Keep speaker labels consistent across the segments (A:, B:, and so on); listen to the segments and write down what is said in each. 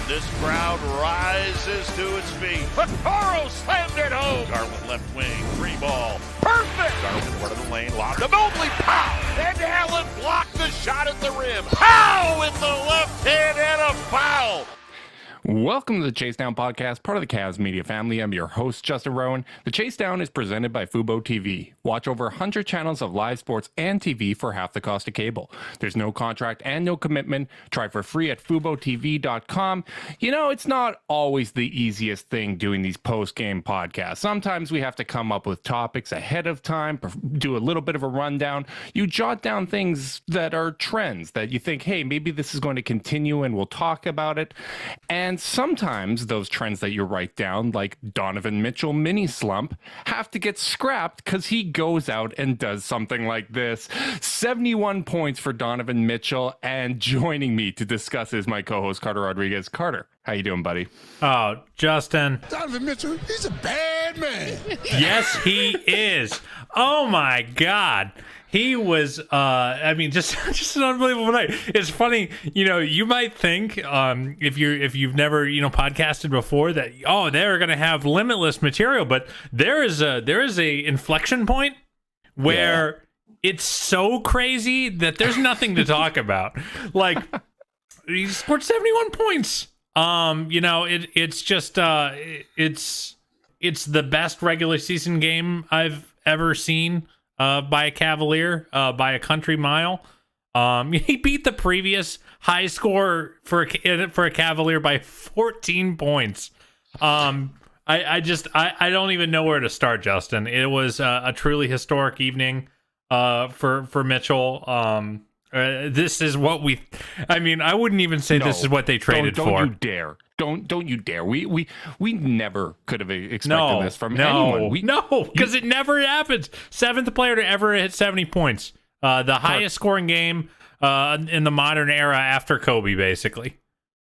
A: This crowd rises to its feet. Vaccaro slammed it home. Garland left wing, free ball. Perfect! Garland front of the lane, lob to Mobley. Pow! And Allen blocked the shot at the rim. Pow! With the left hand and a foul.
B: Welcome to the Chase Down Podcast, part of the Cavs media family. I'm your host, Justin Rowan. The Chase Down is presented by Fubo TV. Watch over 100 channels of live sports and TV for half the cost of cable. There's no contract and no commitment. Try for free at FuboTV.com. You know, it's not always the easiest thing doing these post-game podcasts. Sometimes we have to come up with topics ahead of time, do a little bit of a rundown. You jot down things that are trends that you think, hey, maybe this is going to continue and we'll talk about it. And sometimes those trends that you write down, like Donovan Mitchell mini slump, have to get scrapped because he goes out and does something like this. 71 points for Donovan Mitchell, and joining me to discuss is my co-host Carter Rodriguez. Carter, how you doing, buddy?
C: Oh, Justin.
D: Donovan Mitchell, he's a bad man.
C: Yes, he is. Oh my God. He was, just an unbelievable night. It's funny, you might think, if you've never, podcasted before that, they're going to have limitless material, but there is a inflection point where it's so crazy that there's nothing to talk about. Like, he scored 71 points. It's just, it's the best regular season game I've ever seen. By a Cavalier, by a country mile. He beat the previous high score for a Cavalier by 14 points. I don't even know where to start, Justin. It was a truly historic evening for Mitchell. This is what I wouldn't even say this is what they traded for.
B: Don't you dare. Don't you dare. We never could have expected this from anyone.
C: Because it never happens. Seventh player to ever hit 70 points. The highest scoring game in the modern era after Kobe, basically.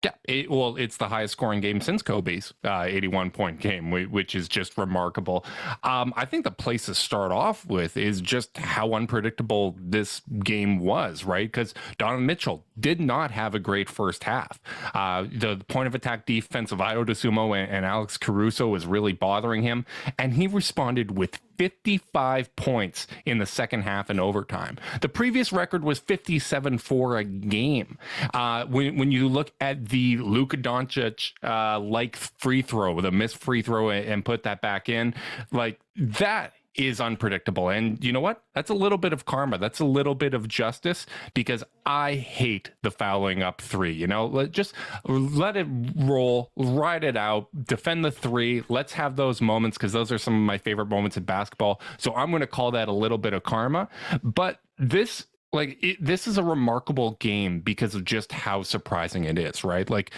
B: Yeah, it's the highest scoring game since Kobe's 81-point game, which is just remarkable. I think the place to start off with is just how unpredictable this game was, right? Because Donovan Mitchell did not have a great first half. The point of attack defense of Ayo Dosunmu and Alex Caruso was really bothering him, and he responded with 55 points in the second half and overtime. The previous record was 57 for a game. When you look at the Luka Doncic like free throw, the missed free throw, and put that back in, like that is unpredictable. And you know what? That's a little bit of karma. That's a little bit of justice, because I hate the fouling up three. Just let it roll, ride it out, defend the three. Let's have those moments, because those are some of my favorite moments in basketball. So I'm going to call that a little bit of karma. But this is a remarkable game because of just how surprising it is, right? Like,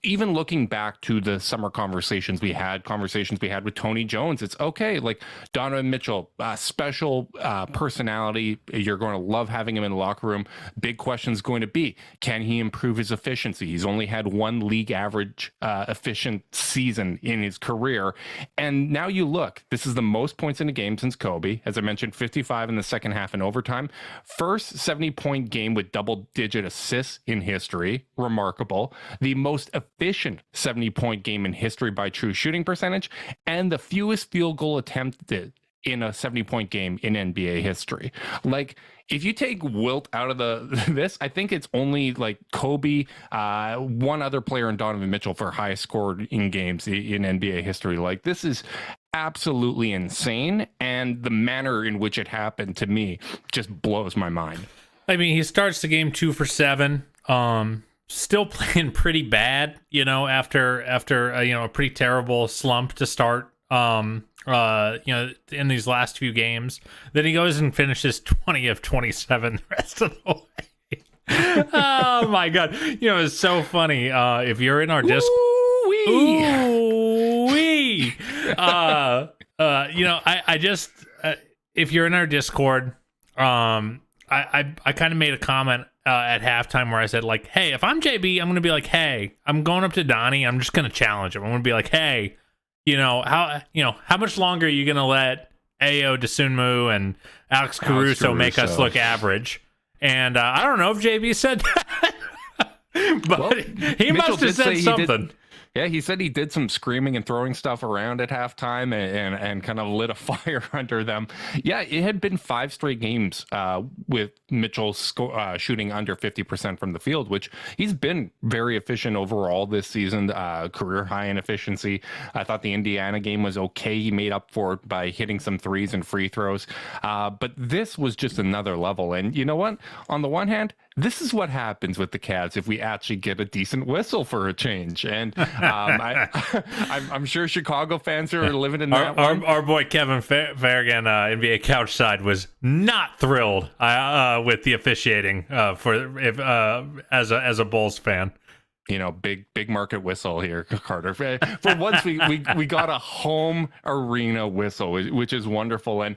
B: even looking back to the summer conversations we had with Tony Jones, it's okay. Like, Donovan Mitchell, special personality. You're going to love having him in the locker room. Big question is going to be, can he improve his efficiency? He's only had one league average efficient season in his career. And now you look, this is the most points in a game since Kobe. As I mentioned, 55 in the second half and overtime. First 70-point game with double-digit assists in history. Remarkable. The most efficient 70-point game in history by true shooting percentage, and the fewest field goal attempted in a 70-point game in NBA history. Like, if you take Wilt out of this, I think it's only like Kobe, one other player, and Donovan Mitchell for highest scored in games in NBA history. Like, this is absolutely insane, and the manner in which it happened, to me, just blows my mind.
C: I mean, he starts the game 2 for 7. Still playing pretty bad, after a pretty terrible slump to start, in these last few games. Then he goes and finishes 20 of 27 the rest of the way. Oh my God. It's so funny. If you're in our Discord, if you're in our Discord, I kind of made a comment at halftime where I said, like, hey, if I'm JB, I'm going to be like, hey, I'm going up to Donnie. I'm just going to challenge him. I'm going to be like, hey, how much longer are you going to let Ayo Dosunmu and Alex Caruso make us look average? And I don't know if JB said that. But
B: Well,
C: he
B: Mitchell
C: must have
B: did say
C: said
B: he
C: something.
B: Yeah, he said he did some screaming and throwing stuff around at halftime and kind of lit a fire under them. Yeah, it had been 5 straight games with Mitchell shooting under 50% from the field, which he's been very efficient overall this season, career high in efficiency. I thought the Indiana game was okay. He made up for it by hitting some threes and free throws. But this was just another level. And you know what? On the one hand, this is what happens with the Cavs if we actually get a decent whistle for a change. And I'm sure Chicago fans are living in that one.
C: Our boy Kevin Farragon, NBA Couch Side, was not thrilled with the officiating as a Bulls fan.
B: You know, big market whistle here, Carter. For once, we got a home arena whistle, which is wonderful. And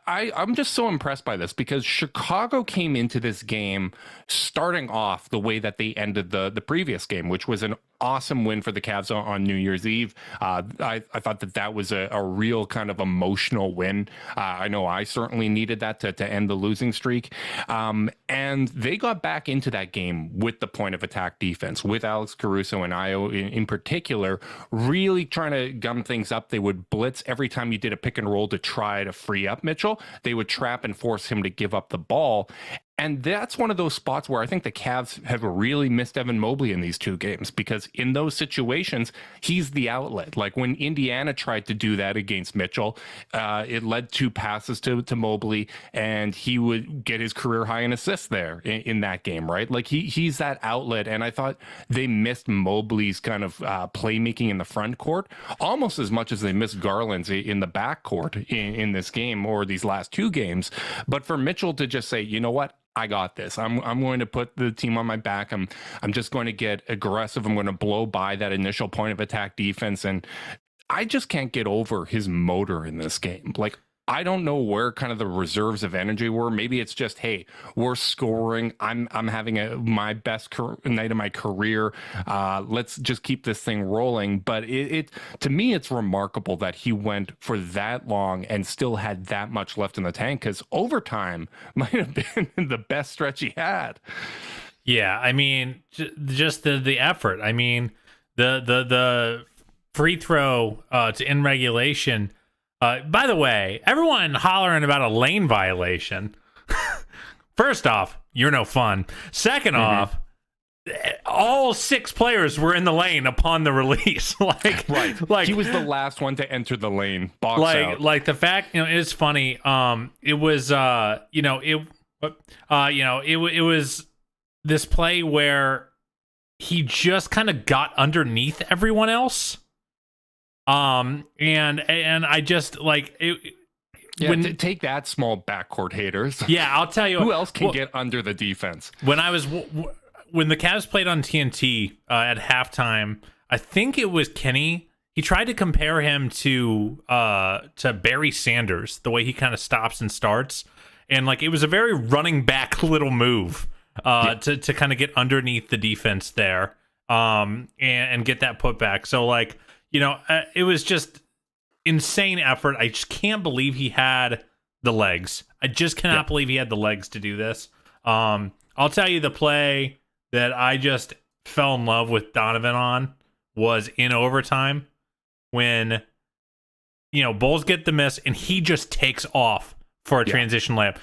B: I'm just so impressed by this because Chicago came into this game starting off the way that they ended the previous game, which was an awesome win for the Cavs on New Year's Eve. I thought that was a real kind of emotional win. I know I certainly needed that to end the losing streak. And they got back into that game with the point of attack defense, with Alex Caruso and Io in particular, really trying to gum things up. They would blitz every time you did a pick and roll to try to free up Mitchell. They would trap and force him to give up the ball. And that's one of those spots where I think the Cavs have really missed Evan Mobley in these 2 games, because in those situations, he's the outlet. Like when Indiana tried to do that against Mitchell, it led to passes to Mobley, and he would get his career high in assists there in that game, right? Like he's that outlet. And I thought they missed Mobley's kind of playmaking in the front court almost as much as they missed Garland's in the back court in this game or these last 2 games. But for Mitchell to just say, you know what? I got this. I'm going to put the team on my back. I'm just going to get aggressive. I'm going to blow by that initial point of attack defense. And I just can't get over his motor in this game. Like, I don't know where kind of the reserves of energy were. Maybe it's just, hey, we're scoring. I'm having my best night of my career. Let's just keep this thing rolling. But it to me, it's remarkable that he went for that long and still had that much left in the tank, because overtime might have been the best stretch he had.
C: Yeah, I mean, just the effort. I mean, the free throw to end regulation. By the way, everyone hollering about a lane violation. First off, you're no fun. Second off, all 6 players were in the lane upon the release. Like
B: he was the last one to enter the lane. Box out.
C: Like the fact, it's funny. It was, it was this play where he just kind of got underneath everyone else. And I just like it.
B: Yeah, take that, small backcourt haters.
C: Yeah, I'll tell you
B: who else can get under the defense.
C: When the Cavs played on TNT at halftime, I think it was Kenny. He tried to compare him to Barry Sanders, the way he kind of stops and starts, and like it was a very running back little move to kind of get underneath the defense there, and get that putback. So like. It was just insane effort. I just can't believe he had the legs. I just cannot believe he had the legs to do this. I'll tell you the play that I just fell in love with Donovan on was in overtime when, Bulls get the miss and he just takes off for a transition layup.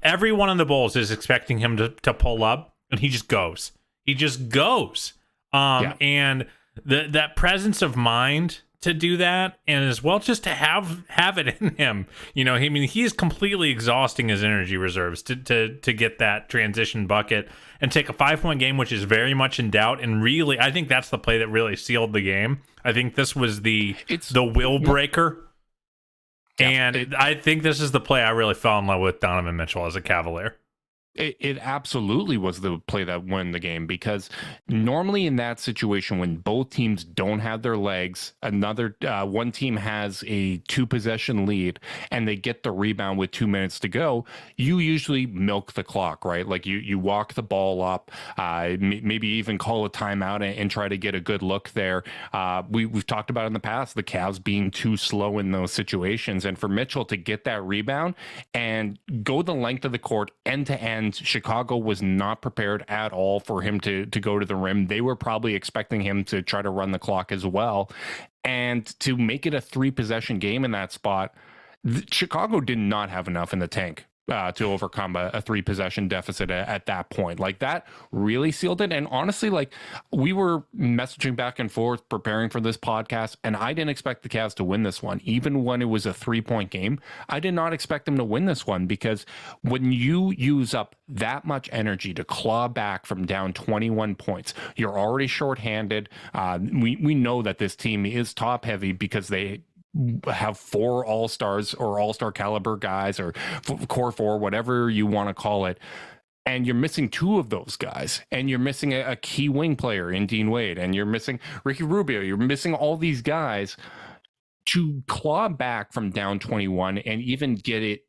C: Everyone on the Bulls is expecting him to pull up, and he just goes. He just goes. And that presence of mind to do that, and as well just to have it in him. I mean, he's completely exhausting his energy reserves to get that transition bucket and take a 5-point game, which is very much in doubt. And really, I think that's the play that really sealed the game. I think this was the will breaker. And I think this is the play I really fell in love with Donovan Mitchell as a Cavalier.
B: It absolutely was the play that won the game, because normally in that situation, when both teams don't have their legs, one team has a 2-possession lead and they get the rebound with 2 minutes to go, you usually milk the clock, right? Like you walk the ball up, maybe even call a timeout and try to get a good look there. We've talked about in the past, the Cavs being too slow in those situations. And for Mitchell to get that rebound and go the length of the court end to end, and Chicago was not prepared at all for him to go to the rim. They were probably expecting him to try to run the clock as well. And to make it a 3-possession game in that spot, Chicago did not have enough in the tank to overcome a 3-possession deficit at that point. Like, that really sealed it. And honestly, like, we were messaging back and forth preparing for this podcast, and I didn't expect the Cavs to win this one. Even when it was a 3-point game, I did not expect them to win this one, because when you use up that much energy to claw back from down 21 points, you're already shorthanded. We know that this team is top heavy because they have 4 all-stars or all-star caliber guys, or core 4, whatever you want to call it. And you're missing 2 of those guys, and you're missing a key wing player in Dean Wade, and you're missing Ricky Rubio. You're missing all these guys. To claw back from down 21 and even get it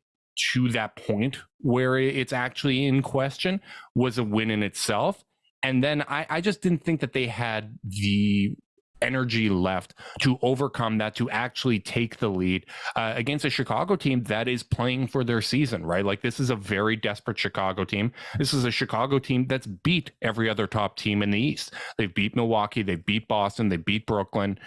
B: to that point where it's actually in question was a win in itself. And then I just didn't think that they had the energy left to overcome that, to actually take the lead against a Chicago team that is playing for their season, right? Like, this is a very desperate Chicago team. This is a Chicago team that's beat every other top team in the East. They've beat Milwaukee, they've beat Boston, they beat Brooklyn.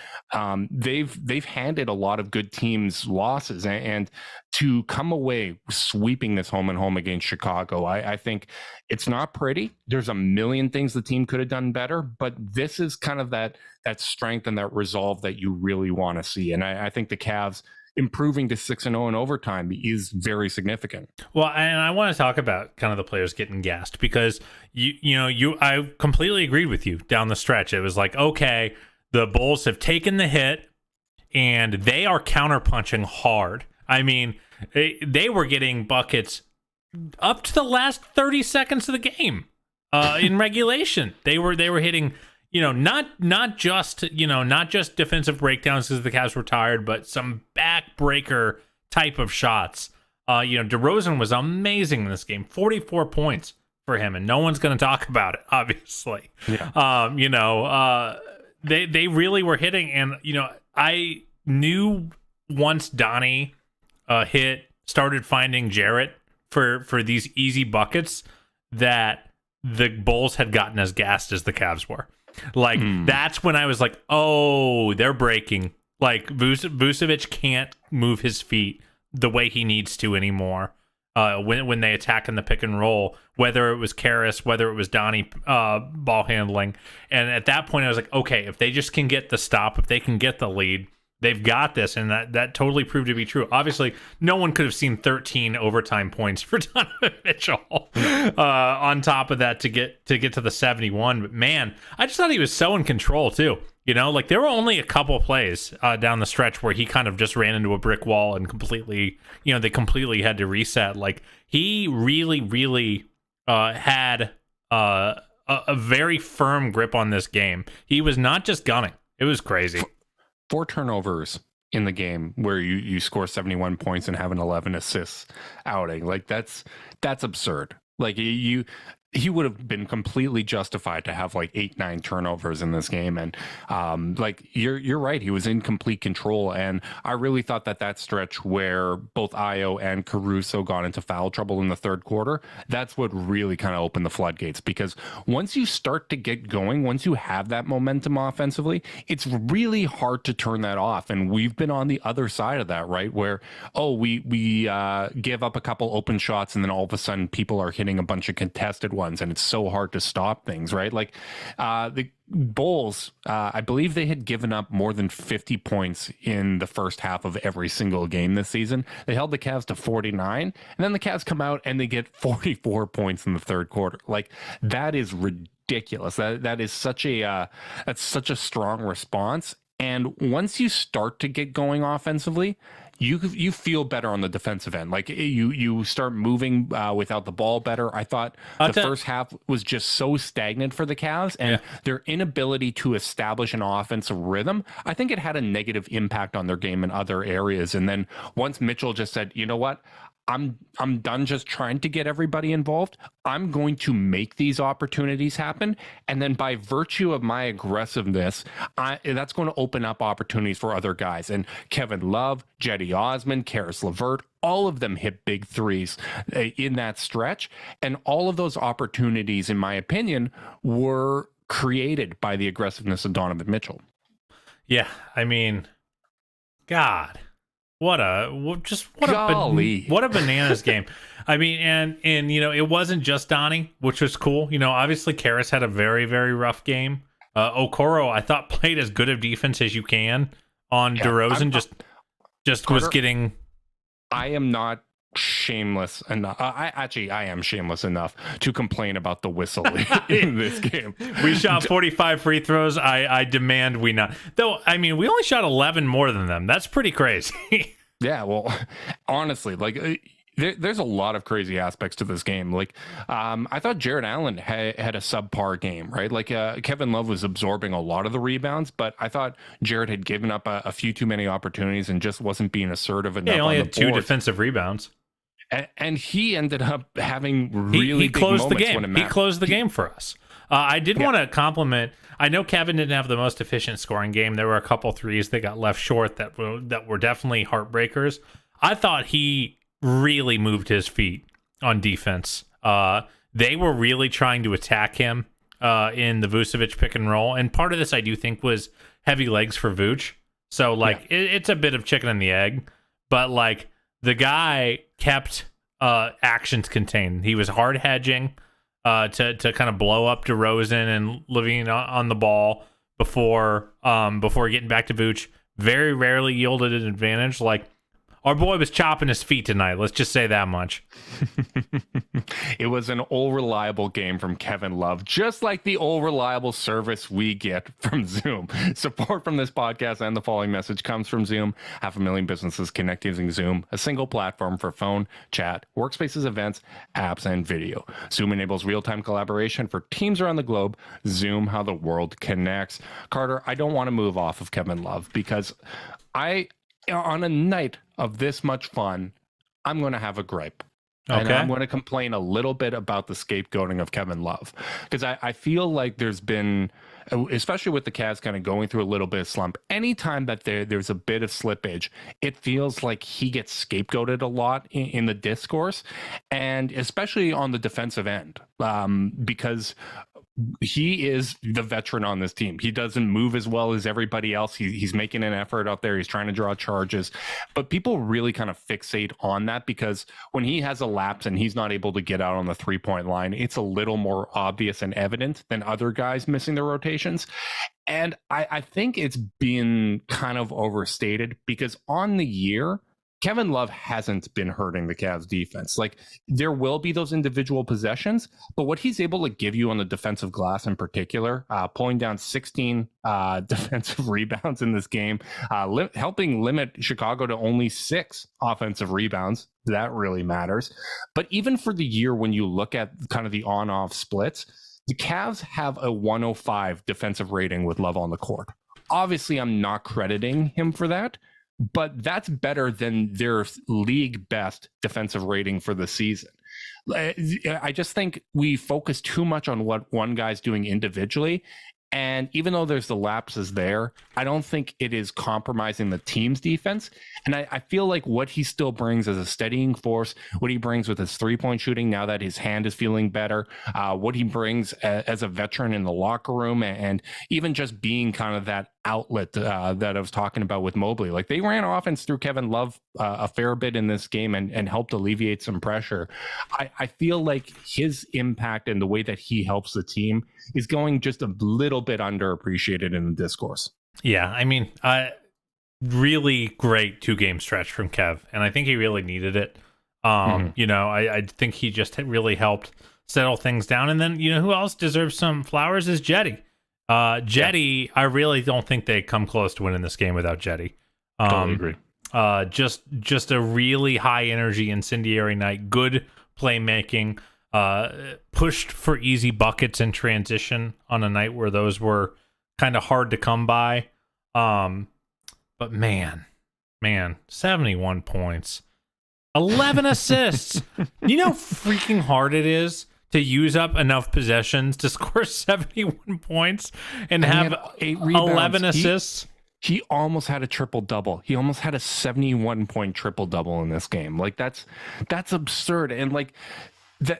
B: They've handed a lot of good teams losses, and to come away sweeping this home and home against Chicago, I think it's not pretty. There's a million things the team could have done better, but this is kind of that strength and that resolve that you really want to see. And I think the Cavs improving to 6-0 in overtime is very significant.
C: Well, and I want to talk about kind of the players getting gassed, because I completely agreed with you down the stretch. It was like, okay, the Bulls have taken the hit and they are counterpunching hard. I mean, they were getting buckets up to the last 30 seconds of the game in regulation. They were hitting, not just defensive breakdowns because the Cavs were tired, but some backbreaker type of shots. DeRozan was amazing in this game. 44 points for him, and no one's going to talk about it, obviously. Yeah. They really were hitting, and I knew once Donnie started finding Jarrett for these easy buckets that the Bulls had gotten as gassed as the Cavs were. Like, that's when I was like, oh, they're breaking. Like, Vucevic can't move his feet the way he needs to anymore when they attack in the pick and roll, whether it was Karras, whether it was Donnie ball handling. And at that point, I was like, okay, if they just can get the stop, if they can get the lead, they've got this. And that totally proved to be true. Obviously, no one could have seen 13 overtime points for Donovan Mitchell on top of that to get to the 71. But man, I just thought he was so in control too. Like, there were only a couple plays down the stretch where he kind of just ran into a brick wall and they completely had to reset. Like, he really, really had a very firm grip on this game. He was not just gunning. It was crazy.
B: 4 turnovers in the game where you score 71 points and have an 11 assists outing. Like, that's absurd. Like, he would have been completely justified to have like 8-9 turnovers in this game. And like, you're right, he was in complete control. And I really thought that stretch where both Ayo and Caruso got into foul trouble in the third quarter, that's what really kind of opened the floodgates. Because once you start to get going, once you have that momentum offensively, it's really hard to turn that off. And we've been on the other side of that, right? Where, we give up a couple open shots and then all of a sudden people are hitting a bunch of contested ones, and it's so hard to stop things, right? Like, the Bulls, I believe they had given up more than 50 points in the first half of every single game this season. They held the Cavs to 49, and then the Cavs come out and they get 44 points in the third quarter. Like, that is ridiculous. That is such a strong response. And once you start to get going offensively, you feel better on the defensive end. Like, you start moving without the ball better. I thought the first half was just so stagnant for the Cavs, and their inability to establish an offensive rhythm, I think it had a negative impact on their game in other areas. And then once Mitchell just said, you know what, I'm done just trying to get everybody involved. I'm going to make these opportunities happen, and then by virtue of my aggressiveness, that's going to open up opportunities for other guys. And Kevin Love, Jetty Osman, Karis LeVert, all of them hit big threes in that stretch, and all of those opportunities, in my opinion, were created by the aggressiveness of Donovan Mitchell.
C: Yeah, I mean, God. What a bananas game. I mean, and it wasn't just Donnie, which was cool. Obviously Karis had a very, very rough game. Okoro, I thought, played as good of defense as you can on DeRozan. Just Carter, was getting.
B: I am not shameless enough. I am shameless enough to complain about the whistle in this game.
C: We shot 45 free throws. I demand we not. Though, I mean, we only shot 11 more than them. That's pretty crazy.
B: Yeah, well, honestly, there's a lot of crazy aspects to this game. I thought Jared Allen had a subpar game, right? Kevin Love was absorbing a lot of the rebounds, but I thought Jared had given up a few too many opportunities and just wasn't being assertive enough.
C: Yeah, he only
B: on
C: had
B: the
C: 2
B: board.
C: defensive rebounds.
B: And he ended up having really big
C: closed
B: moments
C: the game.
B: when it mattered.
C: He closed the game for us. I did want to compliment. I know Kevin didn't have the most efficient scoring game. There were a couple threes that got left short that were definitely heartbreakers. I thought he really moved his feet on defense. They were really trying to attack him in the Vucevic pick and roll, and part of this I do think was heavy legs for Vooch. So it's a bit of chicken and the egg, but the guy kept actions contained. He was hard hedging to kind of blow up DeRozan and Levine on the ball before getting back to Vooch. Very rarely yielded an advantage. Our boy was chopping his feet tonight. Let's just say that much.
B: It was an all-reliable game from Kevin Love, just like the all-reliable service we get from Zoom. Support from this podcast and the following message comes from Zoom. 500,000 businesses connect using Zoom, a single platform for phone, chat, workspaces, events, apps, and video. Zoom enables real-time collaboration for teams around the globe. Zoom, how the world connects. Carter, I don't want to move off of Kevin Love because on a night of this much fun, I'm going to have a gripe. And I'm going to complain a little bit about the scapegoating of Kevin Love. Because I feel like there's been, especially with the Cavs kind of going through a little bit of slump, anytime that there's a bit of slippage, it feels like he gets scapegoated a lot in the discourse. And especially on the defensive end. Because he is the veteran on this team. He doesn't move as well as everybody else. He's making an effort out there. He's trying to draw charges, but people really kind of fixate on that because when he has a lapse and he's not able to get out on the 3-point line, it's a little more obvious and evident than other guys missing their rotations. And I think it's been kind of overstated because on the year, Kevin Love hasn't been hurting the Cavs defense. There will be those individual possessions, but what he's able to give you on the defensive glass in particular, pulling down 16 defensive rebounds in this game, helping limit Chicago to only 6 offensive rebounds. That really matters. But even for the year, when you look at kind of the on-off splits, the Cavs have a 105 defensive rating with Love on the court. Obviously, I'm not crediting him for that, but that's better than their league best defensive rating for the season. I just think we focus too much on what one guy's doing individually. And even though there's the lapses there, I don't think it is compromising the team's defense. And I feel like what he still brings as a steadying force, what he brings with his 3-point shooting now that his hand is feeling better, what he brings as a veteran in the locker room, and even just being kind of that outlet that I was talking about with Mobley. They ran offense through Kevin Love a fair bit in this game and helped alleviate some pressure. I feel like his impact and the way that he helps the team is going just a little bit underappreciated in the discourse.
C: Yeah, I mean, really great 2-game stretch from Kev, and I think he really needed it. I think he just really helped settle things down. And then, who else deserves some flowers is Jetty. Jetty, I really don't think they come close to winning this game without Jetty.
B: Totally agree.
C: Just a really high energy incendiary night, good playmaking, pushed for easy buckets in transition on a night where those were kind of hard to come by. But man, 71 points. 11 assists. You know how freaking hard it is to use up enough possessions to score 71 points and have 11 assists.
B: He almost had a triple-double. He almost had a 71-point triple-double in this game. Like, that's absurd. And, like,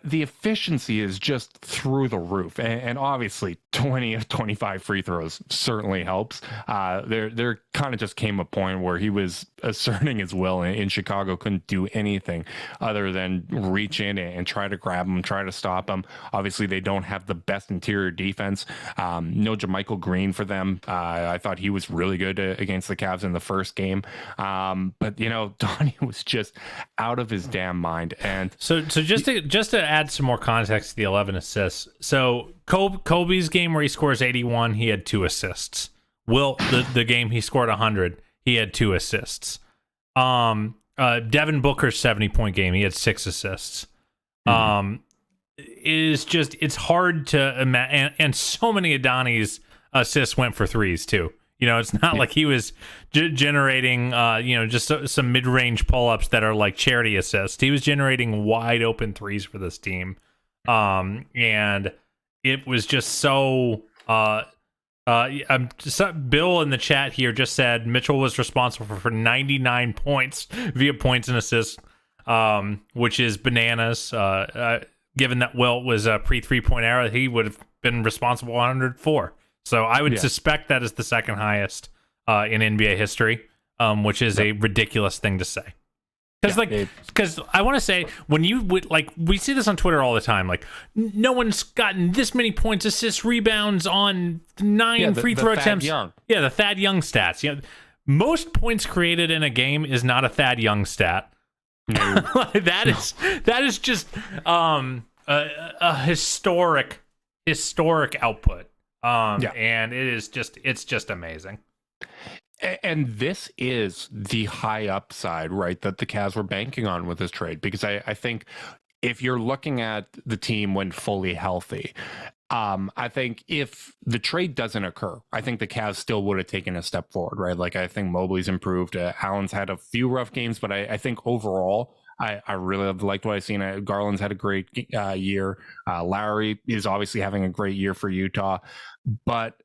B: the efficiency is just through the roof. And obviously, 20 of 25 free throws certainly helps. There kind of just came a point where he was asserting his will in Chicago, couldn't do anything other than reach in and try to grab him, try to stop him. Obviously, they don't have the best interior defense. No JaMychal Green for them. I thought he was really good against the Cavs in the first game. But, you know, Donnie was just out of his damn mind. And
C: so just to add some more context to the 11 assists. So Kobe's game where he scores 81, he had 2 assists. Wilt, the game he scored 100, he had 2 assists. Devin Booker's 70-point game, he had 6 assists. It's hard to imagine, and so many of Donnie's assists went for threes too. You know, it's not like he was generating, just some mid-range pull-ups that are like charity assists. He was generating wide-open threes for this team. And it was just so... Bill in the chat here just said Mitchell was responsible for 99 points via points and assists, which is bananas. Given that Wilt was a pre-3-point era, he would have been responsible 104. So I would suspect that is the second highest in NBA history, which is a ridiculous thing to say. Because I want to say, when you would, like, we see this on Twitter all the time, like, no one's gotten this many points, assists, rebounds on 9 free throw attempts.
B: Young.
C: Yeah, the Thad Young stats. You know, most points created in a game is not a Thad Young stat. No. that is just a historic output. And it's just amazing.
B: And this is the high upside, right, that the Cavs were banking on with this trade. Because I think if you're looking at the team when fully healthy, I think if the trade doesn't occur, I think the Cavs still would have taken a step forward, right? Like, I think Mobley's improved. Allen's had a few rough games, but I think overall, I really have liked what I've seen. Garland's had a great year. Lowry is obviously having a great year for Utah. But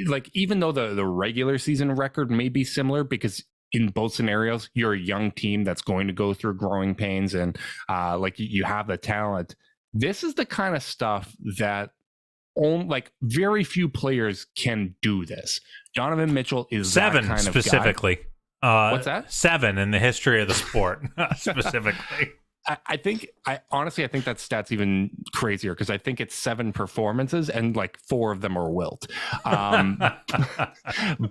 B: like, even though the regular season record may be similar, because in both scenarios, you're a young team that's going to go through growing pains and like you have the talent. This is the kind of stuff that very few players can do this. Donovan Mitchell is
C: 7
B: that kind
C: specifically.
B: Of guy. What's that?
C: 7 in the history of the sport specifically.
B: I think that stat's even crazier, because I think it's 7 performances and like 4 of them are Wilt.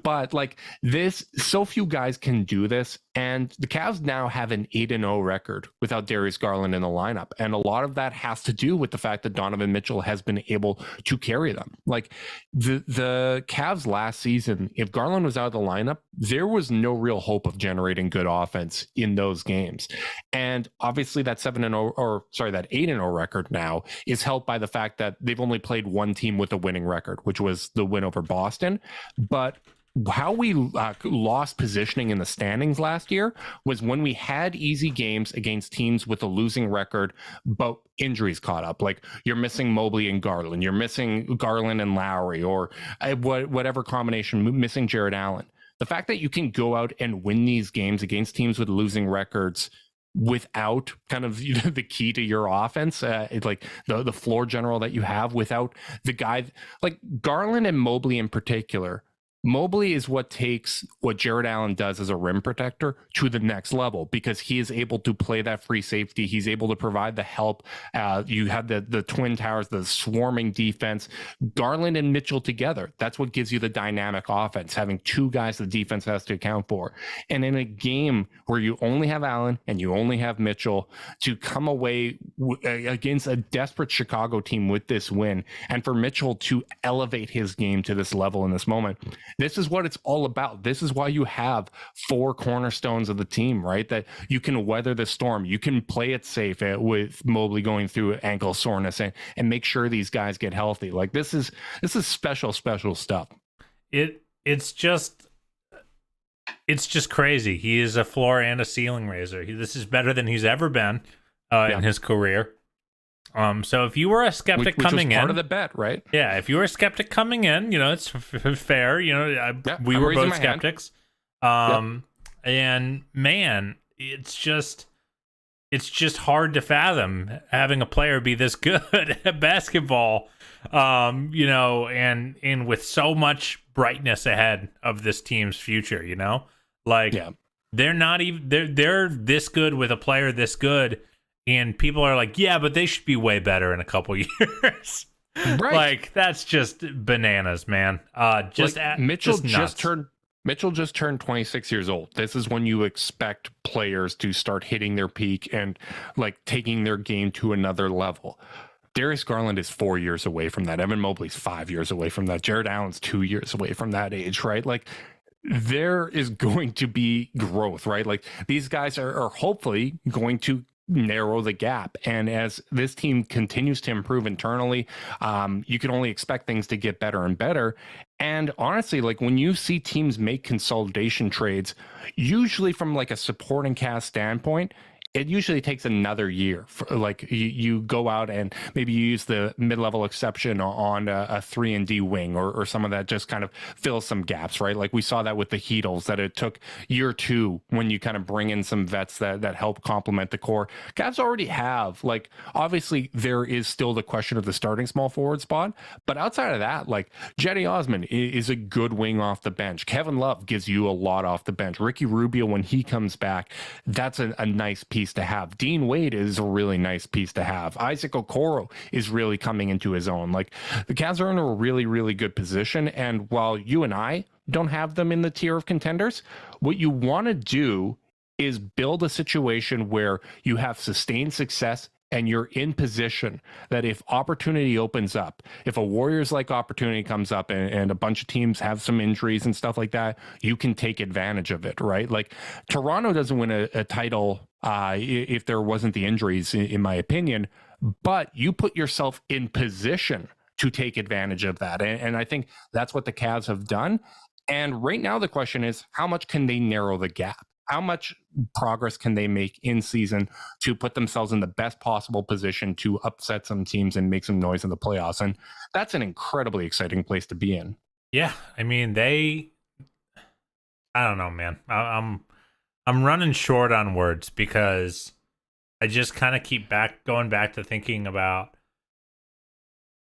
B: But like this, so few guys can do this. And the Cavs now have an 8-0 record without Darius Garland in the lineup. And a lot of that has to do with the fact that Donovan Mitchell has been able to carry them. Like the Cavs last season, if Garland was out of the lineup, there was no real hope of generating good offense in those games. And obviously that 8-0 record now is helped by the fact that they've only played one team with a winning record, which was the win over Boston. But how we lost positioning in the standings last year was when we had easy games against teams with a losing record, but injuries caught up. Like, you're missing Mobley and Garland, you're missing Garland and Lowry, or whatever combination, missing Jared Allen. The fact that you can go out and win these games against teams with losing records without kind of the key to your offense, like the floor general that you have, without the guy like Garland and Mobley in particular. Mobley is what takes what Jared Allen does as a rim protector to the next level, because he is able to play that free safety. He's able to provide the help. You have the Twin Towers, the swarming defense. Garland and Mitchell together, that's what gives you the dynamic offense, having 2 guys the defense has to account for. And in a game where you only have Allen and you only have Mitchell, to come away against a desperate Chicago team with this win, and for Mitchell to elevate his game to this level in this moment, this is what it's all about. This is why you have 4 cornerstones of the team, right? That you can weather the storm. You can play it safe with Mobley going through ankle soreness and make sure these guys get healthy. Like, this is
C: it's just crazy. He is a floor and a ceiling raiser. This is better than he's ever been in his career. So if you were a skeptic
B: which
C: coming
B: was part
C: in,
B: of the bet, right?
C: yeah, if you were a skeptic coming in, it's fair. We
B: I'm
C: were
B: raising
C: both
B: my hand.
C: skeptics. And man, it's just hard to fathom having a player be this good at basketball. And with so much brightness ahead of this team's future, they're not even they're this good with a player this good. And people are like, yeah, but they should be way better in a couple years.
B: Right.
C: Like, that's just bananas, man.
B: Mitchell
C: just
B: just turned 26 years old. This is when you expect players to start hitting their peak and like taking their game to another level. Darius Garland is 4 years away from that. Evan Mobley's 5 years away from that. Jared Allen's 2 years away from that age, right? Like, there is going to be growth, right? Like, these guys are hopefully going to narrow the gap, and as this team continues to improve internally, you can only expect things to get better and better. And honestly, like, when you see teams make consolidation trades, usually from like a supporting cast standpoint, it usually takes another year for, like, you go out and maybe you use the mid-level exception on a 3-and-D wing or some of that, just kind of fills some gaps, right? Like we saw that with the Heatles, that it took year 2 when you kind of bring in some vets that help complement the core. Cavs already have, like, obviously there is still the question of the starting small forward spot, but outside of that, like, Jetty Osman is a good wing off the bench. Kevin Love gives you a lot off the bench. Ricky Rubio, when he comes back, that's a nice piece to have. Dean Wade is a really nice piece to have. Isaac Okoro is really coming into his own. Like, the Cavs are in a really, really good position. And while you and I don't have them in the tier of contenders, what you want to do is build a situation where you have sustained success and you're in position that if opportunity opens up, if a Warriors-like opportunity comes up and a bunch of teams have some injuries and stuff like that, you can take advantage of it, right? Like, Toronto doesn't win a title if there wasn't the injuries, in my opinion, but you put yourself in position to take advantage of that. And I think that's what the Cavs have done. And right now the question is, how much can they narrow the gap? How much progress can they make in season to put themselves in the best possible position to upset some teams and make some noise in the playoffs? And that's an incredibly exciting place to be in.
C: Yeah, I mean, I don't know, man. I'm running short on words because I just kind of keep going back to thinking about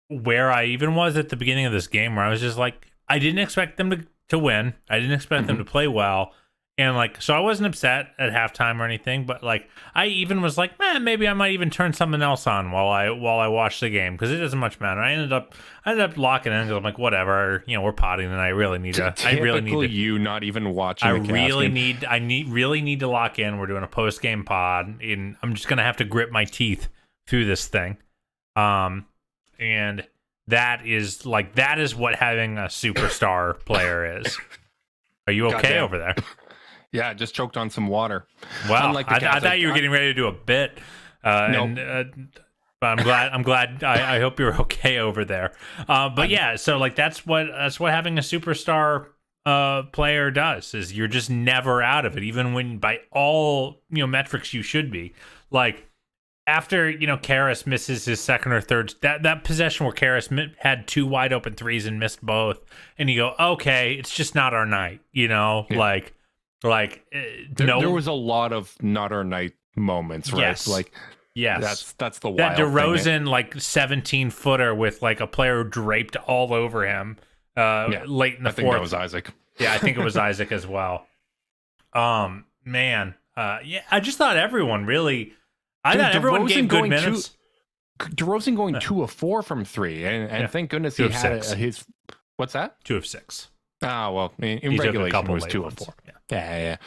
C: where I even was at the beginning of this game, where I was just like, I didn't expect them to win. I didn't expect them to play well. And like, so I wasn't upset at halftime or anything, but like, I even was like, man, maybe I might even turn something else on while I watch the game, because it doesn't much matter. I ended up locking in because I'm like, whatever, we're potting, and I really need
B: you not even watching.
C: I really need to lock in. We're doing a post game pod, and I'm just gonna have to grip my teeth through this thing. And that is what having a superstar player is. Are you okay
B: Goddamn.
C: over there?
B: Yeah, just choked on some water.
C: Wow, I thought you were getting ready to do a bit.
B: Nope.
C: But I'm glad. I hope you're okay over there. But yeah, so like that's what having a superstar player does, is you're just never out of it, even when by all metrics you should be. Like, after Karras misses his second or third, that possession where Karras had 2 wide open threes and missed both, and you go, okay, it's just not our night,
B: Yeah. There was a lot of not our night moments, right?
C: Yes.
B: Like,
C: yes,
B: that's the wild
C: that DeRozan
B: thing.
C: like 17-footer with like a player draped all over him late in the
B: I think
C: fourth.
B: that was Isaac.
C: Yeah, I think it was Isaac as well. Man, yeah, I just thought everyone really. I thought everyone gave good minutes.
B: DeRozan going 2 of 4 from 3, and thank goodness he had his. What's that?
C: 2 of 6.
B: Ah, well, in regulation it was 2 of 4. Yeah.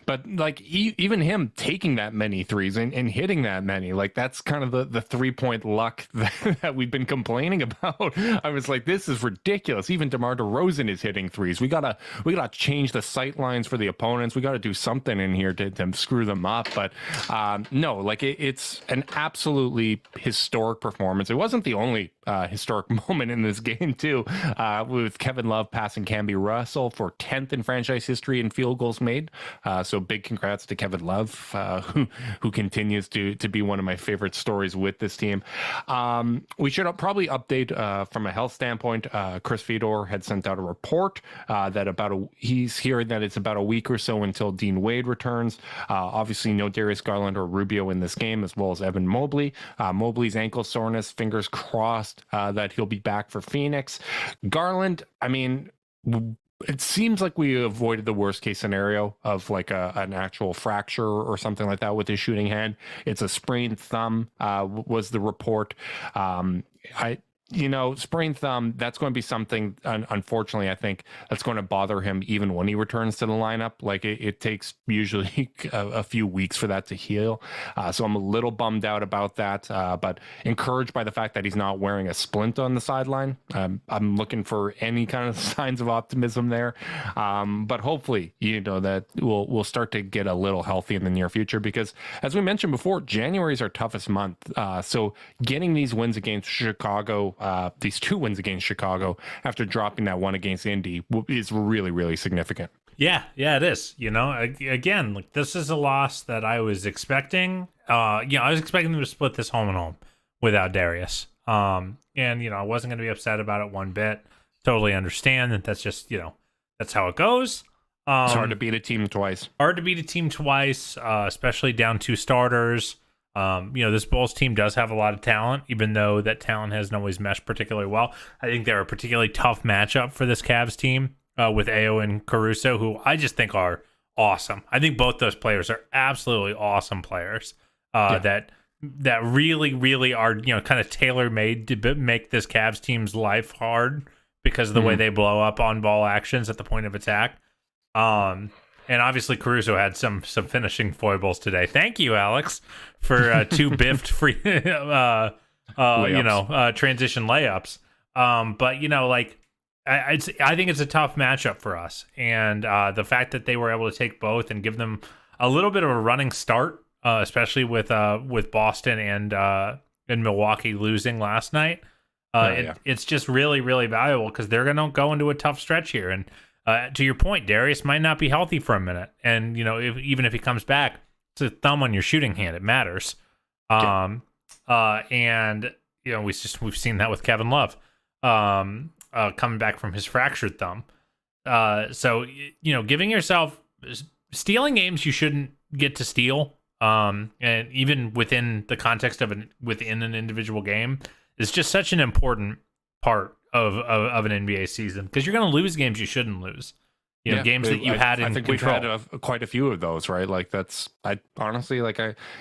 B: But like, even him taking that many threes and hitting that many, like, that's kind of the 3-point luck that we've been complaining about. I was like, this is ridiculous. Even DeMar DeRozan is hitting threes. We gotta change the sight lines for the opponents. We got to do something in here to screw them up. But no, like, it's an absolutely historic performance. It wasn't the only historic moment in this game too, with Kevin Love passing Camby Russell for 10th in franchise history in field goals steals made. So big congrats to Kevin Love, who continues to be one of my favorite stories with this team. We should probably update from a health standpoint. Chris Fedor had sent out a report that he's hearing that it's about a week or so until Dean Wade returns. Obviously, no Darius Garland or Rubio in this game, as well as Evan Mobley. Mobley's ankle soreness, fingers crossed that he'll be back for Phoenix. Garland, I mean, it seems like we avoided the worst case scenario of like an actual fracture or something like that with his shooting hand. It's a sprained thumb, was the report. Sprained thumb, that's going to be something, unfortunately, I think that's going to bother him even when he returns to the lineup. Like it takes usually a few weeks for that to heal. So I'm a little bummed out about that, but encouraged by the fact that he's not wearing a splint on the sideline. I'm looking for any kind of signs of optimism there. But hopefully, that we'll start to get a little healthy in the near future, because as we mentioned before, January is our toughest month. So getting these wins against Chicago, these 2 wins against Chicago after dropping that one against Indy is really, really significant.
C: Yeah, it is. Again, like this is a loss that I was expecting. I was expecting them to split this home and home without Darius. And I wasn't going to be upset about it one bit. Totally understand that that's just, that's how it goes.
B: It's hard to beat a team twice.
C: Especially down 2 starters. This Bulls team does have a lot of talent, even though that talent hasn't always meshed particularly well. I think they're a particularly tough matchup for this Cavs team with Ayo and Caruso, who I just think are awesome. I think both those players are absolutely awesome players that really, really are, kind of tailor-made to make this Cavs team's life hard because of the way they blow up on-ball actions at the point of attack. And obviously Caruso had some finishing foibles today. Thank you, Alex, for 2 biffed free transition layups. But I think it's a tough matchup for us, and the fact that they were able to take both and give them a little bit of a running start, especially with Boston and Milwaukee losing last night, it's just really, really valuable because they're going to go into a tough stretch here. And to your point, Darius might not be healthy for a minute, and even if he comes back, it's a thumb on your shooting hand. It matters. And we've seen that with Kevin Love, coming back from his fractured thumb. So giving yourself stealing games you shouldn't get to steal, and even within the context of within an individual game is just such an important part of an NBA season, because you're going to lose games you shouldn't lose. Games that you had in
B: I think
C: control.
B: we've had quite a few of those, right? Like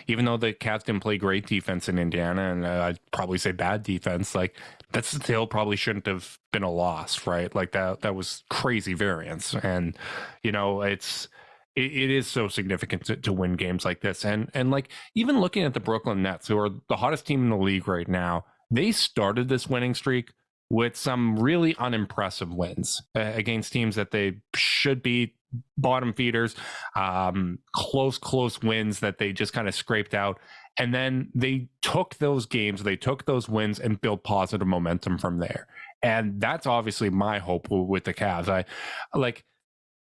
B: even though the Cavs didn't play great defense in Indiana, and I'd probably say bad defense, like that still probably shouldn't have been a loss, right? Like that was crazy variance, and it is so significant to win games like this. And like even looking at the Brooklyn Nets, who are the hottest team in the league right now, they started this winning streak with some really unimpressive wins against teams that they should be bottom feeders, close wins that they just kind of scraped out. And then they took those games, they took those wins and built positive momentum from there. And that's obviously my hope with the Cavs.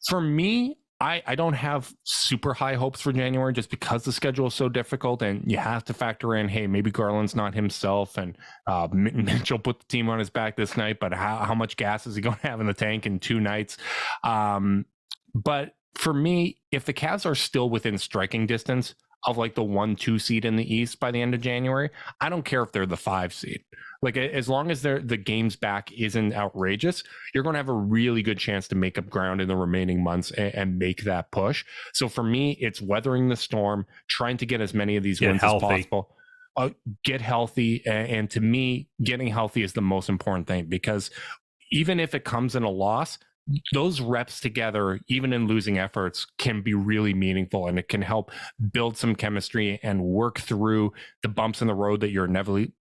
B: For me, I don't have super high hopes for January just because the schedule is so difficult, and you have to factor in, hey, maybe Garland's not himself, and Mitchell put the team on his back this night, but how much gas is he going to have in the tank in 2 nights? But for me, if the Cavs are still within striking distance of like the 1-2 seed in the East by the end of January, I don't care if they're the 5 seed. Like, as long as the games back isn't outrageous, you're going to have a really good chance to make up ground in the remaining months and make that push. So for me, it's weathering the storm, trying to get as many of these wins as possible. Get healthy. And to me, getting healthy is the most important thing, because even if it comes in a loss, those reps together, even in losing efforts, can be really meaningful, and it can help build some chemistry and work through the bumps in the road that you're inevitably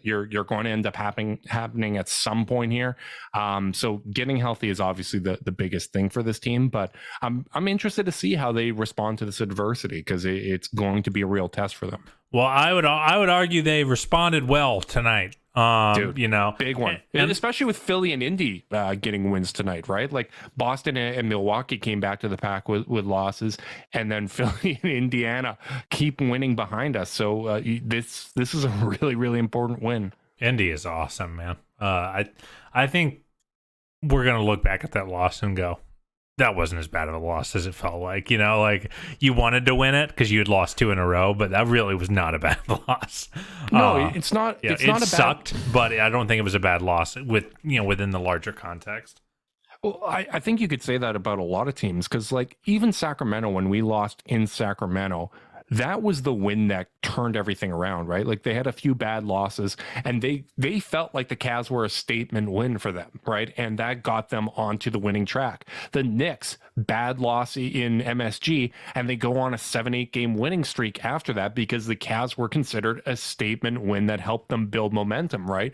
B: you're going to end up happening at some point here. So getting healthy is obviously the biggest thing for this team, but I'm interested to see how they respond to this adversity, because it's going to be a real test for them.
C: Well, I would argue they responded well tonight.
B: Dude,
C: You know,
B: big one, and especially with Philly and Indy getting wins tonight, right? Like Boston and Milwaukee came back to the pack with losses, and then Philly and Indiana keep winning behind us. So this is a really, really important win.
C: Indy is awesome, man. I think we're gonna look back at that loss and go, that wasn't as bad of a loss as it felt like. You know, like you wanted to win it because you had lost 2 in a row, but that really was not a bad loss.
B: No, it's not.
C: Yeah,
B: it's not
C: it sucked, but I don't think it was a bad loss within the larger context.
B: Well, I think you could say that about a lot of teams because, like, even Sacramento, when we lost in Sacramento, that was the win that turned everything around, right? Like they had a few bad losses and they felt like the Cavs were a statement win for them, right? And that got them onto the winning track. The Knicks, bad loss in MSG, and they go on a 7-8 game winning streak after that because the Cavs were considered a statement win that helped them build momentum, right?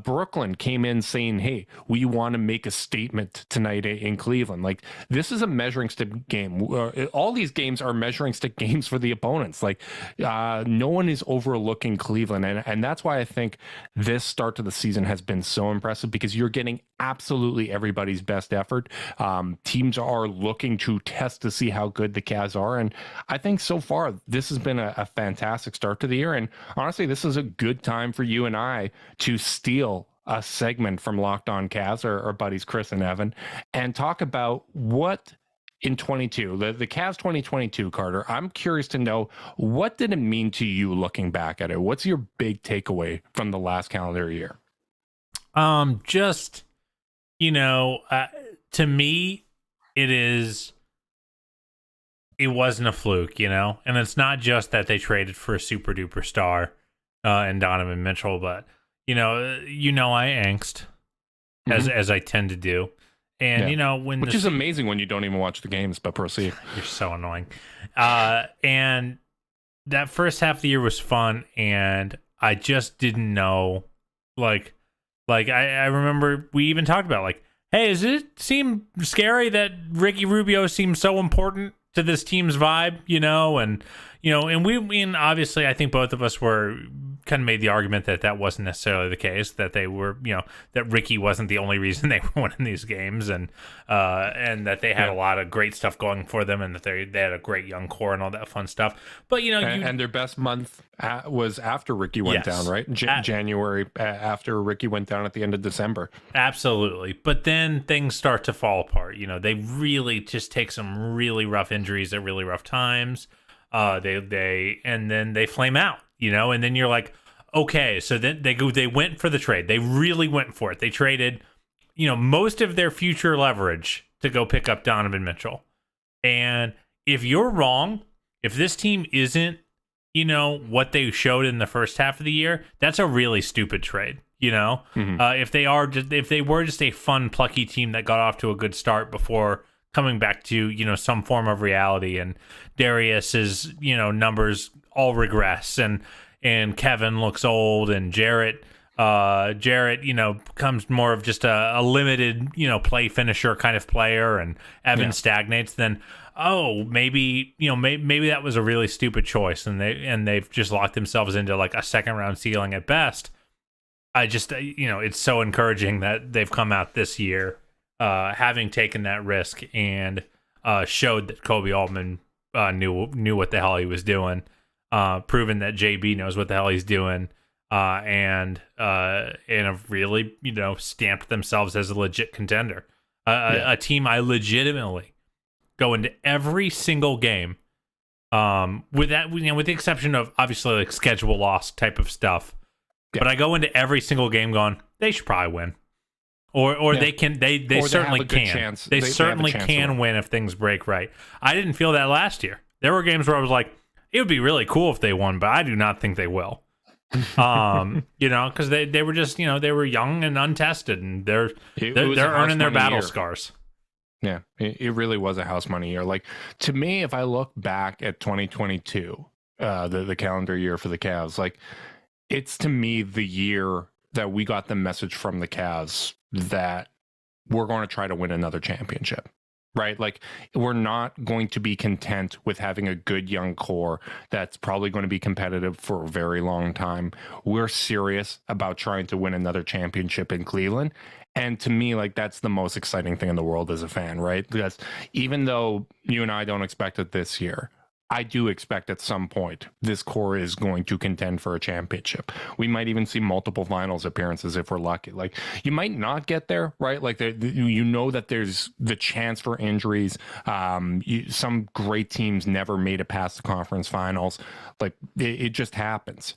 B: Brooklyn came in saying, hey, we want to make a statement tonight in Cleveland. Like this is a measuring stick game. All these games are measuring stick games for the opponents. Like no one is overlooking Cleveland, and that's why I think this start to the season has been so impressive because you're getting absolutely everybody's best effort. Teams are looking to test to see how good the Cavs are, and I think so far this has been a fantastic start to the year. And honestly, this is a good time for you and I to steal a segment from Locked On Cavs, our buddies Chris and Evan, and talk about what in 22, the Cavs 2022, Carter. I'm curious to know, what did it mean to you looking back at it? What's your big takeaway from the last calendar year?
C: Just, to me, it wasn't a fluke, and it's not just that they traded for a super duper star and Donovan Mitchell, but I angst as I tend to do. And,
B: which is amazing when you don't even watch the games, but proceed.
C: You're so annoying. And that first half of the year was fun, and I just didn't know, like I remember we even talked about, like, hey, does it seem scary that Ricky Rubio seems so important to this team's vibe, and obviously I think both of us were kind of made the argument that wasn't necessarily the case, that they were, that Ricky wasn't the only reason they were winning these games, and that they had a lot of great stuff going for them, and that they had a great young core and all that fun stuff. But
B: and their best month was after Ricky went down, right? January, after Ricky went down at the end of December.
C: Absolutely. But then things start to fall apart. They really just take some really rough injuries at really rough times. And then they flame out, and then you're like, okay, so then they went for the trade. They really went for it. They traded, most of their future leverage to go pick up Donovan Mitchell. And if you're wrong, if this team isn't, what they showed in the first half of the year, that's a really stupid trade.
B: Mm-hmm.
C: If they were just a fun, plucky team that got off to a good start before coming back to, some form of reality, and Darius's, numbers all regress, and Kevin looks old, and Jarrett, becomes more of just a limited, play finisher kind of player, and Evan stagnates, then, maybe that was a really stupid choice, and they've just locked themselves into like a second round ceiling at best. I just, it's so encouraging that they've come out this year having taken that risk and showed that Kobe Altman knew what the hell he was doing, proven that JB knows what the hell he's doing, and have really, stamped themselves as a legit contender. A team I legitimately go into every single game, with that, with the exception of obviously like schedule loss type of stuff. Yeah. But I go into every single game going, they should probably win. Or they can, they certainly can. They certainly can win if things break right. I didn't feel that last year. There were games where I was like, it would be really cool if they won, but I do not think they will. Because they were just, they were young and untested, and they're earning their battle scars.
B: Yeah, it really was a house money year. Like, to me, if I look back at 2022, the calendar year for the Cavs, like, it's to me the year that we got the message from the Cavs that we're going to try to win another championship. right? Like, we're not going to be content with having a good young core that's probably going to be competitive for a very long time. We're serious about trying to win another championship in Cleveland. And to me, like, that's the most exciting thing in the world as a fan, right? Because even though you and I don't expect it this year, I do expect at some point this core is going to contend for a championship. We might even see multiple finals appearances if we're lucky. Like, you might not get there, right? Like, you know that there's the chance for injuries. Some great teams never made it past the conference finals. Like, it just happens.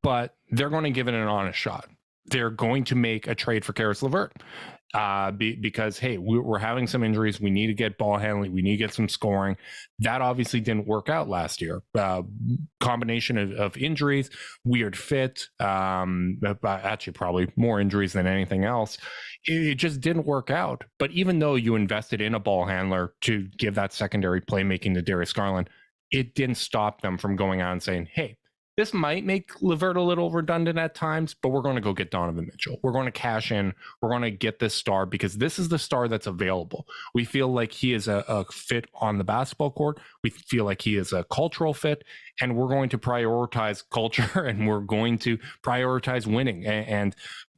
B: But they're going to give it an honest shot. They're going to make a trade for Karis LeVert. Because, hey, we're having some injuries. We need to get ball handling. We need to get some scoring. That obviously didn't work out last year. Combination of injuries, weird fit, actually probably more injuries than anything else. It just didn't work out. But even though you invested in a ball handler to give that secondary playmaking to Darius Garland, it didn't stop them from going out and saying, hey, this might make LeVert a little redundant at times, but we're going to go get Donovan Mitchell. We're going to cash in. We're going to get this star because this is the star that's available. We feel like he is a fit on the basketball court. We feel like he is a cultural fit, and we're going to prioritize culture and we're going to prioritize winning and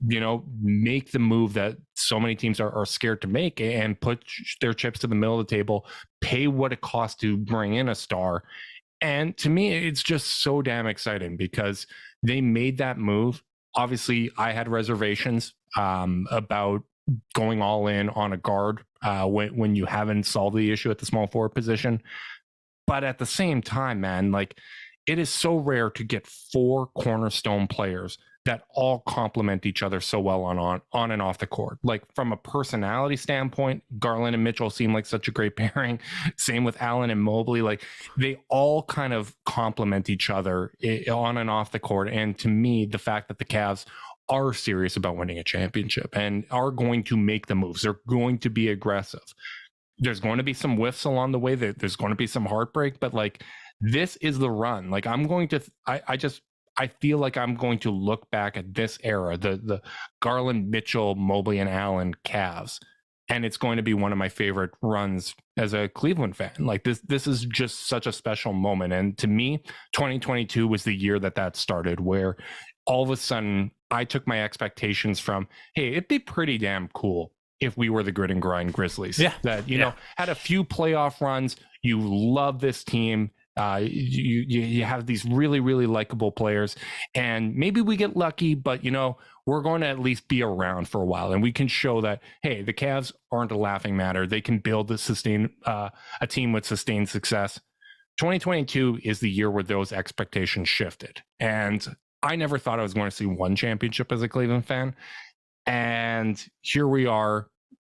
B: you know, make the move that so many teams are scared to make and put their chips to the middle of the table, pay what it costs to bring in a star. And to me, it's just so damn exciting because they made that move. Obviously, I had reservations about going all in on a guard when you haven't solved the issue at the small forward position. But at the same time, man, like, it is so rare to get 4 cornerstone players that all complement each other so well on and off the court. Like, from a personality standpoint, Garland and Mitchell seem like such a great pairing. Same with Allen and Mobley. Like, they all kind of complement each other on and off the court. And to me, the fact that the Cavs are serious about winning a championship and are going to make the moves, they're going to be aggressive. There's going to be some whiffs along the way. There's going to be some heartbreak, but like, this is the run. Like, I feel like I'm going to look back at this era, the Garland, Mitchell, Mobley, and Allen Cavs, and it's going to be one of my favorite runs as a Cleveland fan. Like, this is just such a special moment. And to me, 2022 was the year that started, where all of a sudden I took my expectations from, hey, it'd be pretty damn cool if we were the grit and grind Grizzlies.
C: Yeah.
B: That, you know, had a few playoff runs. You love this team. You have these really, really likable players, and maybe we get lucky, but you know, we're going to at least be around for a while, and we can show that, hey, the Cavs aren't a laughing matter. They can build a team with sustained success. 2022 is the year where those expectations shifted, and I never thought I was going to see one championship as a Cleveland fan, and here we are.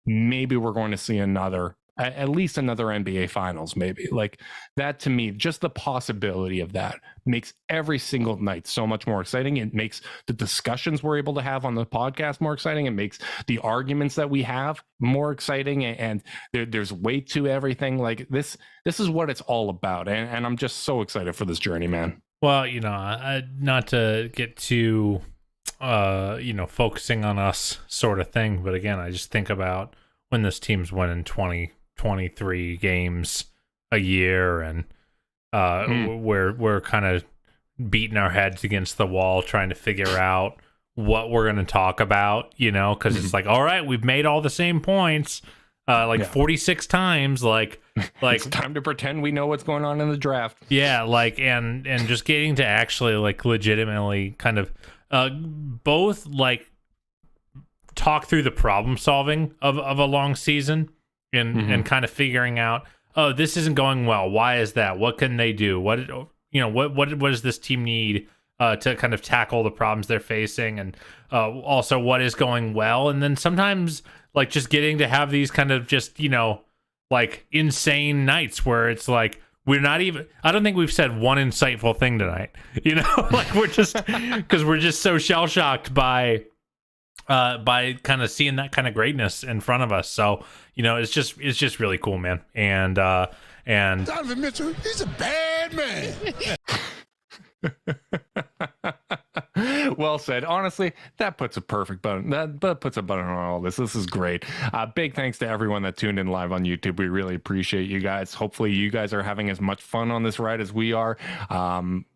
B: Maybe we're going to see another. At least another NBA Finals, maybe. Like, that, to me, just the possibility of that makes every single night so much more exciting. It makes the discussions we're able to have on the podcast more exciting. It makes the arguments that we have more exciting, and there's weight to everything. Like, this is what it's all about, and I'm just so excited for this journey, man.
C: Well, you know, not to get too, focusing on us sort of thing, but again, I just think about when this team's winning 23 games a year, and we're kind of beating our heads against the wall trying to figure out what we're going to talk about, you know, because it's like, all right, we've made all the same points 46 times, like
B: it's time to pretend we know what's going on in the draft.
C: Yeah, like, and just getting to actually, like, legitimately kind of both, like, talk through the problem solving of a long season, and kind of figuring out, oh, this isn't going well. Why is that? What can they do? What does this team need to kind of tackle the problems they're facing? And also, what is going well? And then sometimes, like, just getting to have these kind of just, you know, like, insane nights where it's like, we're not even, I don't think we've said one insightful thing tonight, you know, like, we're just, because we're just so shell shocked by kind of seeing that kind of greatness in front of us. So, you know, it's just really cool, man. And
D: Donovan Mitchell, he's a bad man.
B: Well said. Honestly, that puts a perfect button. That puts a button on all this. This is great. Big thanks to everyone that tuned in live on YouTube. We really appreciate you guys. Hopefully, you guys are having as much fun on this ride as we are.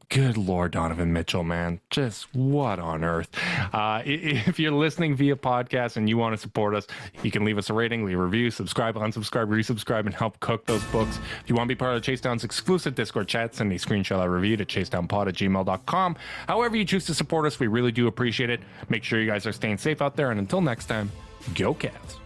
B: Good Lord, Donovan Mitchell, man. Just what on earth? If you're listening via podcast and you want to support us, you can leave us a rating, leave a review, subscribe, unsubscribe, resubscribe, and help cook those books. If you want to be part of the Chase Down's exclusive Discord chat, send a screenshot of review to chasedownpod@gmail.com. However you choose to support us, we really do appreciate it. Make sure you guys are staying safe out there, and until next time, go Cavs.